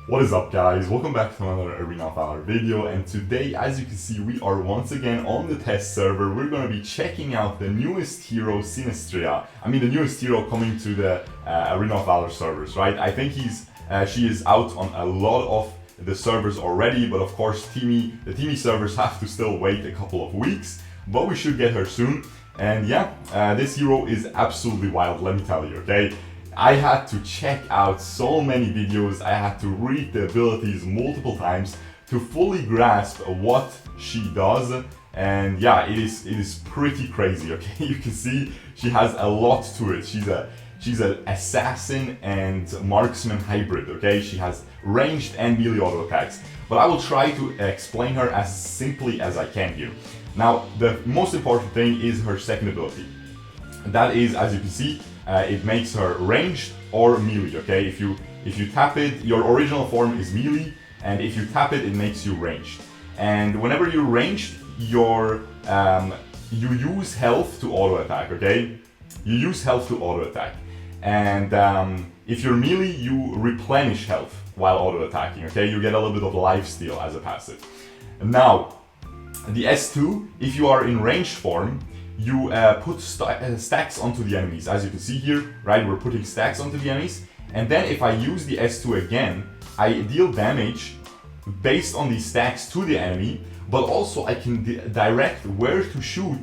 What is up, guys? Welcome back to another Arena of Valor video, and today, as you can see, we are once again on the test server. We're going to be checking out the newest hero, Sinestrea. I mean, the newest hero coming to the Arena of Valor servers, right? I think she is out on a lot of the servers already, but of course, the Teamy servers have to still wait a couple of weeks, but we should get her soon. And yeah, this hero is absolutely wild, let me tell you, okay? I had to check out so many videos, I had to read the abilities multiple times to fully grasp what she does, and yeah, it is pretty crazy, okay? You can see she has a lot to it. She's an assassin and marksman hybrid, okay? She has ranged and melee auto attacks, but I will try to explain her as simply as I can here. Now, the most important thing is her second ability. That is, as you can see, it makes her ranged or melee, okay? If you tap it, your original form is melee, and if you tap it, it makes you ranged. And whenever you're ranged, you use health to auto attack, okay? You use health to auto attack. And if you're melee, you replenish health while auto attacking, okay? You get a little bit of lifesteal as a passive. Now, the S2, if you are in ranged form, you put stacks onto the enemies, as you can see here, right? We're putting stacks onto the enemies, and then if I use the S2 again, I deal damage based on these stacks to the enemy, but also I can direct where to shoot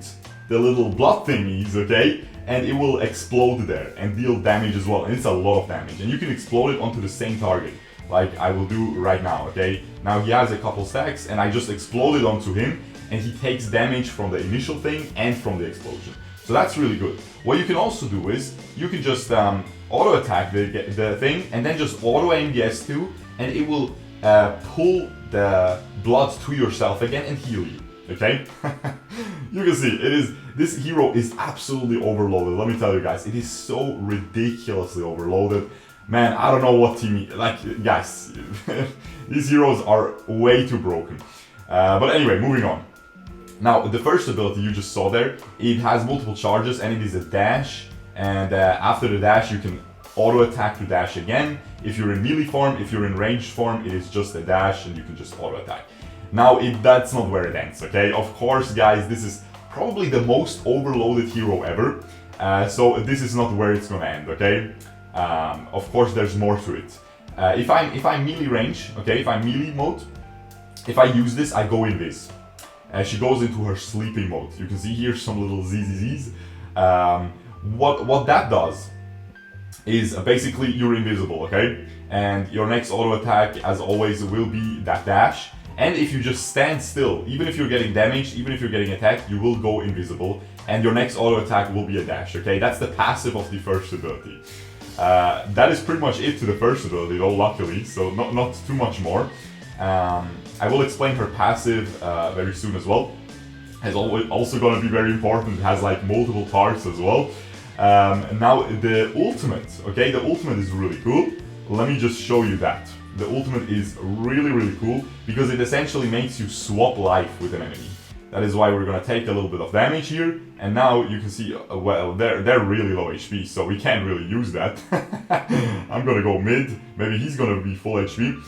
the little blood thingies, okay? And it will explode there and deal damage as well, and it's a lot of damage. And you can explode it onto the same target, like I will do right now, okay? Now he has a couple stacks, and I just exploded onto him, and he takes damage from the initial thing and from the explosion. So that's really good. What you can also do is, you can just auto attack the thing and then just auto aim the S2, and it will pull the blood to yourself again and heal you, okay? You can see, this hero is absolutely overloaded, let me tell you guys. It is so ridiculously overloaded. Man, I don't know what team, like, guys, these heroes are way too broken. But anyway, moving on. Now, the first ability you just saw there, it has multiple charges and it is a dash, and after the dash you can auto attack to dash again. If you're in melee form, if you're in ranged form, it is just a dash and you can just auto attack. Now, that's not where it ends, okay? Of course, guys, this is probably the most overloaded hero ever, so this is not where it's gonna end, okay? Of course, there's more to it. If I'm melee range, okay, if I'm melee mode, if I use this, I go in this. She goes into her sleeping mode. You can see here some little ZZZs. What that does is basically you're invisible, okay? And your next auto attack, as always, will be that dash. And if you just stand still, even if you're getting damaged, even if you're getting attacked, you will go invisible. And your next auto attack will be a dash, okay? That's the passive of the first ability. That is pretty much it to the first ability, though, luckily, so not too much more. I will explain her passive very soon as well. It's also going to be very important. It has like multiple parts as well. Now the ultimate, okay, the ultimate is really cool. Let me just show you that. The ultimate is really cool because it essentially makes you swap life with an enemy. That is why we're going to take a little bit of damage here, and now you can see, well, they're really low HP, so we can't really use that. I'm going to go mid, maybe he's going to be full HP.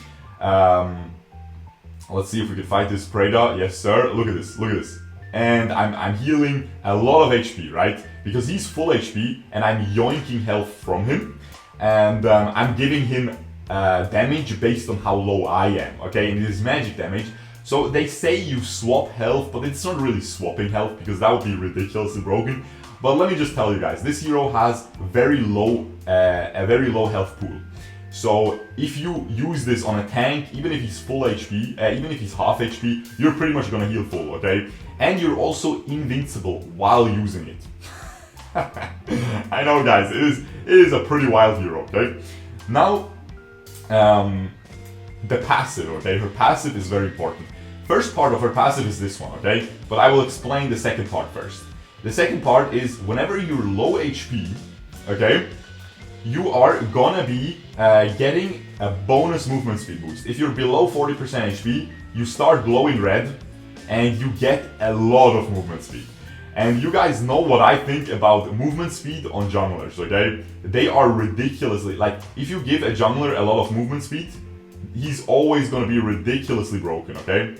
Let's see if we can fight this Preda. Yes, sir. Look at this. Look at this. And I'm healing a lot of HP, right? Because he's full HP, and I'm yoinking health from him, and I'm giving him damage based on how low I am. Okay, and it is magic damage. So they say you swap health, but it's not really swapping health because that would be ridiculously broken. But let me just tell you guys, this hero has a very low health pool. So if you use this on a tank, even if he's full HP, even if he's half HP, you're pretty much gonna heal full, okay? And you're also invincible while using it. I know, guys, it is a pretty wild hero, okay? Now, the passive, okay? Her passive is very important. First part of her passive is this one, okay? But I will explain the second part first. The second part is whenever you're low HP, okay? You are gonna be getting a bonus movement speed boost. If you're below 40% HP, you start glowing red and you get a lot of movement speed. And you guys know what I think about movement speed on junglers, okay? They are ridiculously, like, if you give a jungler a lot of movement speed, he's always going to be ridiculously broken, okay?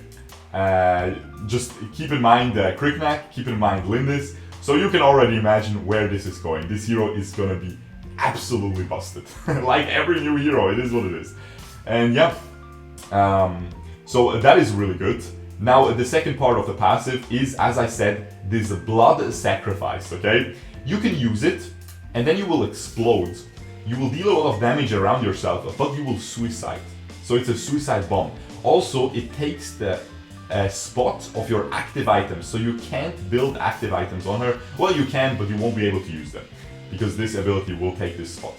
Just keep in mind Kriknak, keep in mind Lindis, so you can already imagine where this is going. This hero is going to be absolutely busted. Like every new hero, it is what it is. And yeah, so that is really good. Now the second part of the passive is, as I said, this blood sacrifice, okay? You can use it, and then you will explode. You will deal a lot of damage around yourself, but you will suicide. So it's a suicide bomb. Also, it takes the spot of your active items, so you can't build active items on her. Well, you can, but you won't be able to use them, because this ability will take this spot.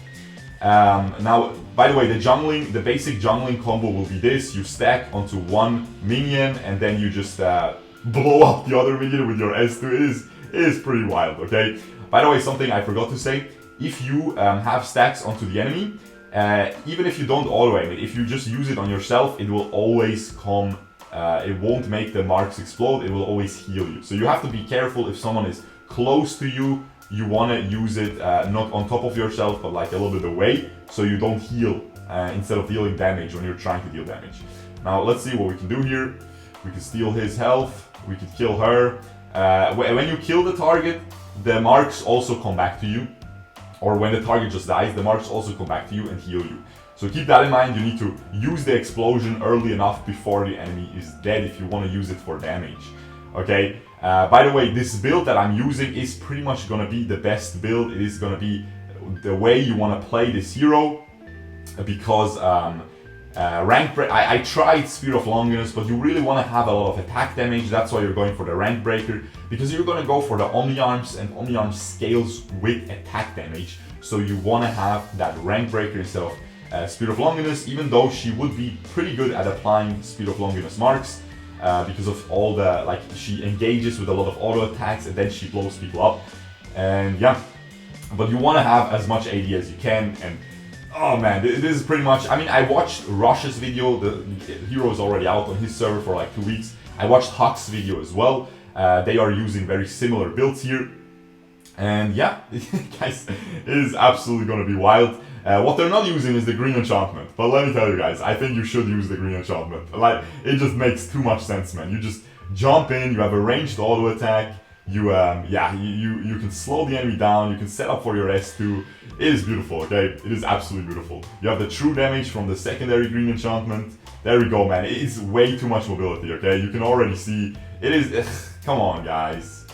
Now, by the way, the basic jungling combo will be this: you stack onto one minion, and then you just blow up the other minion with your S2. It is pretty wild, okay? By the way, something I forgot to say: if you have stacks onto the enemy, even if you don't auto-aim it, if you just use it on yourself, it will always come. It won't make the marks explode, it will always heal you. So you have to be careful if someone is close to you, you want to use it not on top of yourself, but like a little bit away, so you don't heal instead of dealing damage when you're trying to deal damage. Now let's see what we can do here. We can steal his health, we can kill her. When you kill the target, the marks also come back to you. Or when the target just dies, the marks also come back to you and heal you. So keep that in mind. You need to use the explosion early enough before the enemy is dead if you want to use it for damage. Okay, by the way, this build that I'm using is pretty much going to be the best build. It is going to be the way you want to play this hero, because I tried Spear of Longinus, but you really want to have a lot of attack damage. That's why you're going for the Rank Breaker, because you're going to go for the Omni Arms, and Omni Arms scales with attack damage. So you want to have that Rank Breaker instead of Spear of Longinus, even though she would be pretty good at applying Spear of Longinus marks, because of all the, like, she engages with a lot of auto attacks and then she blows people up. And yeah, but you want to have as much AD as you can. And oh man, this is pretty much, I mean, I watched Rush's video. The hero is already out on his server for like 2 weeks. I watched Huck's video as well. They are using very similar builds here. And yeah, guys, it is absolutely going to be wild. What they're not using is the green enchantment, but let me tell you guys, I think you should use the green enchantment. Like, it just makes too much sense, man. You just jump in, you have a ranged auto attack, you can slow the enemy down, you can set up for your S2. It is beautiful, okay? It is absolutely beautiful. You have the true damage from the secondary green enchantment. There we go, man. It is way too much mobility, okay? You can already see, it is, come on, guys.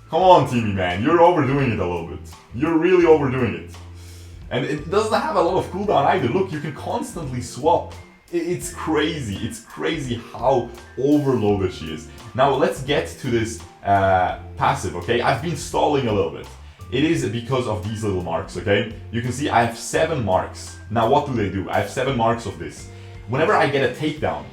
Come on, Teamy, man. You're overdoing it a little bit. You're really overdoing it. And it doesn't have a lot of cooldown either. Look, you can constantly swap. It's crazy. It's crazy how overloaded she is. Now let's get to this passive, okay? I've been stalling a little bit. It is because of these little marks, okay? You can see I have 7 marks. Now what do? I have 7 marks of this. Whenever I get a takedown,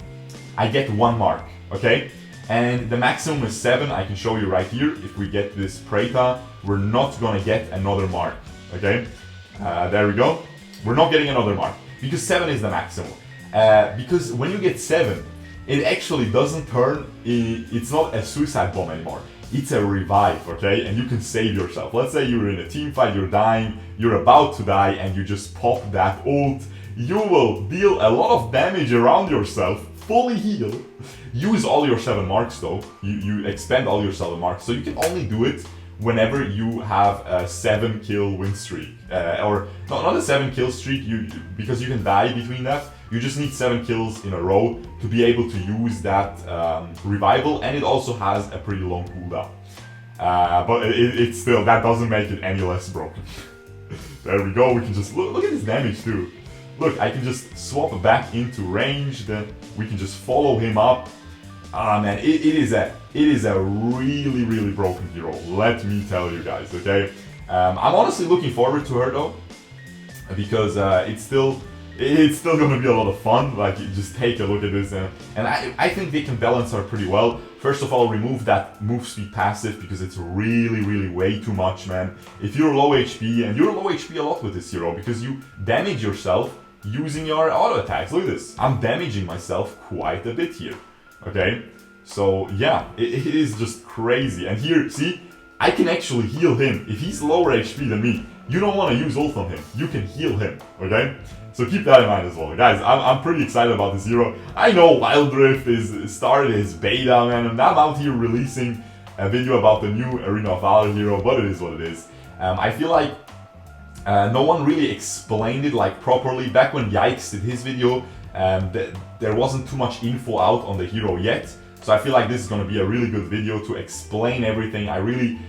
I get 1 mark, okay? And the maximum is 7. I can show you right here. If we get this Preta, we're not gonna get another mark, okay? There we go. We're not getting another mark because 7 is the maximum. Because when you get 7, it actually doesn't turn. It's not a suicide bomb anymore. It's a revive, okay? And you can save yourself. Let's say you're in a team fight, you're dying, you're about to die, and you just pop that ult. You will deal a lot of damage around yourself, fully heal. Use all your 7 marks though. You expend all your 7 marks, so you can only do it whenever you have a 7 kill win streak, or no, not a 7 kill streak, because you can die between that. You just need 7 kills in a row to be able to use that revival, and it also has a pretty long cooldown. But it's still, that doesn't make it any less broken. There we go. We can just look at this damage too. Look, I can just swap back into range. Then we can just follow him up. Ah man, it is a really broken hero. Let me tell you guys, okay? I'm honestly looking forward to her though, because it's still gonna be a lot of fun. Like, you just take a look at this, and I think they can balance her pretty well. First of all, remove that move speed passive, because it's really way too much, man. If you're low HP, and you're low HP a lot with this hero, because you damage yourself using your auto attacks. Look at this. I'm damaging myself quite a bit here. Okay, so yeah, it is just crazy. And here, see, I can actually heal him. If he's lower HP than me, you don't want to use ult on him. You can heal him, okay? So keep that in mind as well. Guys, I'm pretty excited about this hero. I know Wild Rift is started his beta, man, and I'm out here releasing a video about the new Arena of Valor hero, but it is what it is. I feel like no one really explained it like properly. Back when Yikes did his video, there wasn't too much info out on the hero yet. So I feel like this is going to be a really good video to explain everything. I really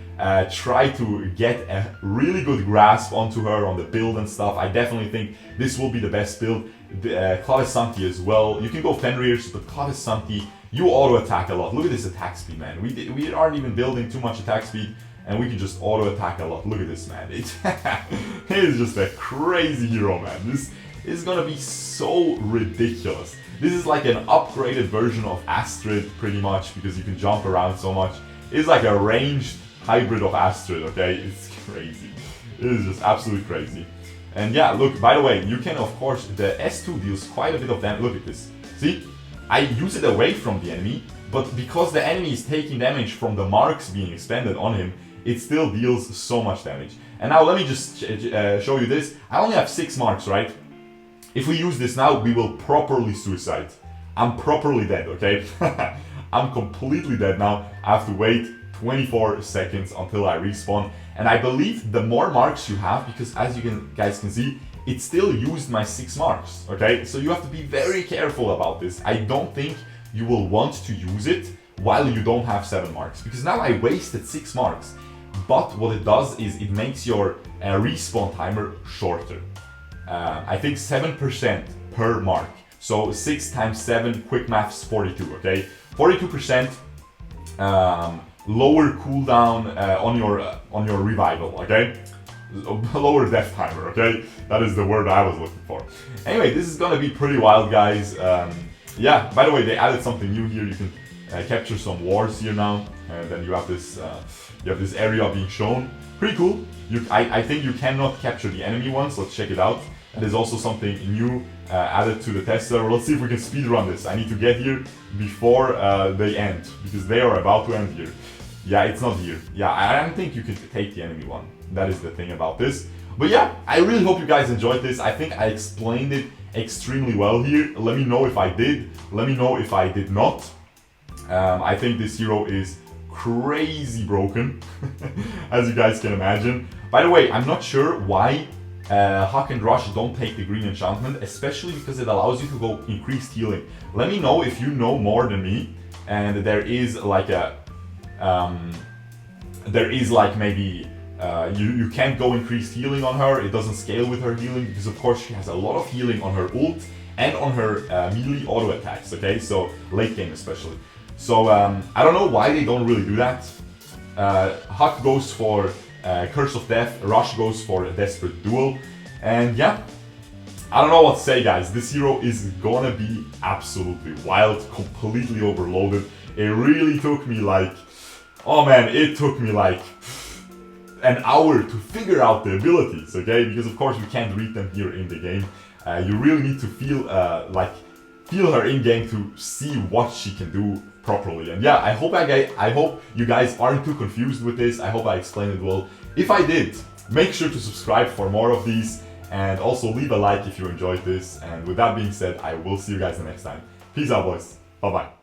try to get a really good grasp onto her, on the build and stuff. I definitely think this will be the best build. Clavis Santi as well. You can go Fenrir's, but Clavis Santi, you auto attack a lot. Look at this attack speed, man. We aren't even building too much attack speed, and we can just auto attack a lot. Look at this, man. It is just a crazy hero, man. This is gonna be so ridiculous. This is like an upgraded version of Astrid, pretty much, because you can jump around so much. It's like a ranged hybrid of Astrid, okay? It's crazy. It is just absolutely crazy. And yeah, look, by the way, you can, of course, the S2 deals quite a bit of damage. Look at this. See? I use it away from the enemy, but because the enemy is taking damage from the marks being expended on him, it still deals so much damage. And now let me just show you this. I only have 6 marks, right? If we use this now, we will properly suicide. I'm properly dead, okay? I'm completely dead now. I have to wait 24 seconds until I respawn. And I believe the more marks you have, because as you guys can see, it still used my 6 marks, okay? So you have to be very careful about this. I don't think you will want to use it while you don't have 7 marks, because now I wasted 6 marks. But what it does is it makes your respawn timer shorter. I think 7% per mark. So 6 times 7, quick maths, 42, okay? 42% lower cooldown on your revival, okay? Lower death timer, okay? That is the word I was looking for. Anyway, this is gonna be pretty wild, guys. Yeah, by the way, they added something new here. You can capture some wars here now, and then you have this area being shown. Pretty cool. I think you cannot capture the enemy ones. Let's check it out. And there's also something new added to the test server. Let's see if we can speedrun this. I need to get here before they end, because they are about to end here. Yeah, it's not here. Yeah, I don't think you can take the enemy one. That is the thing about this. But yeah, I really hope you guys enjoyed this. I think I explained it extremely well here. Let me know if I did. Let me know if I did not. I think this hero is crazy broken, as you guys can imagine. By the way, I'm not sure why Huck and Rush don't take the green enchantment, especially because it allows you to go increased healing. Let me know if you know more than me, and there is like a maybe you can't go increased healing on her. It doesn't scale with her healing, because of course she has a lot of healing on her ult and on her melee auto attacks, okay? So late game especially. So I don't know why they don't really do that. Huck goes for Curse of Death, Rush goes for a Desperate Duel, and yeah, I don't know what to say, guys. This hero is gonna be absolutely wild, completely overloaded. It really took me like, oh man, it took me like an hour to figure out the abilities, okay? Because of course we can't read them here in the game. You really need to feel her in game to see what she can do properly. And yeah, I hope you guys aren't too confused with this. I hope I explained it well. If I did, make sure to subscribe for more of these, and also leave a like if you enjoyed this. And with that being said, I will see you guys the next time. Peace out, boys. Bye bye.